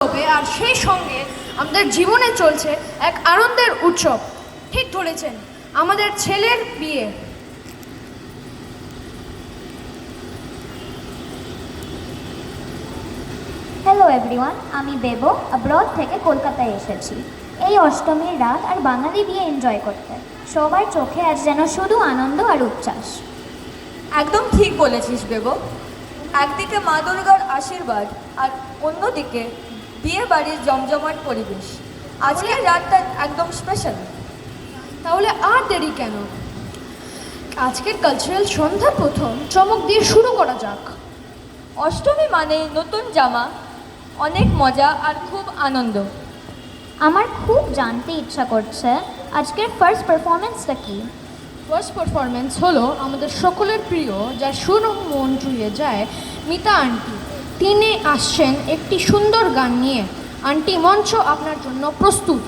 হবে আর সেই সঙ্গে আমাদের জীবনে চলছে এক আনন্দের উৎসব। ঠিক ধরেছেন, আমাদের ছেলের বিয়ে। হ্যালো এভরিওয়ান, আমি বেবো অ্যাব্রড থেকে কলকাতায় এসেছি এই অষ্টমীর রাত আর বাঙালি বিয়ে এনজয় করতে। সবার চোখে আজ যেন শুধু আনন্দ আর উচ্ছ্বাস। একদম ঠিক বলেছিস বেবো। একদিকে মা দুর্গার আশীর্বাদ আর অন্যদিকে বিয়ে বাড়ির জমজমাট পরিবেশ। আজকের রাতটা একদম স্পেশাল। তাহলে আর দেরি কেন, আজকের কালচারাল সন্ধ্যা প্রথম চমক দিয়ে শুরু করা যাক। অষ্টমী মানে নতুন জামা, অনেক মজা আর খুব আনন্দ। আমার খুব জানতে ইচ্ছা করছে আজকের ফার্স্ট পারফরমেন্সটা কি। ফার্স্ট পারফরমেন্স হলো আমাদের সকলের প্রিয়, যার শুনে মন জুড়িয়ে যায়, মিতা আন্টি। তিনি আসছেন একটি সুন্দর গান নিয়ে। আন্টি, মঞ্চ আপনার জন্য প্রস্তুত।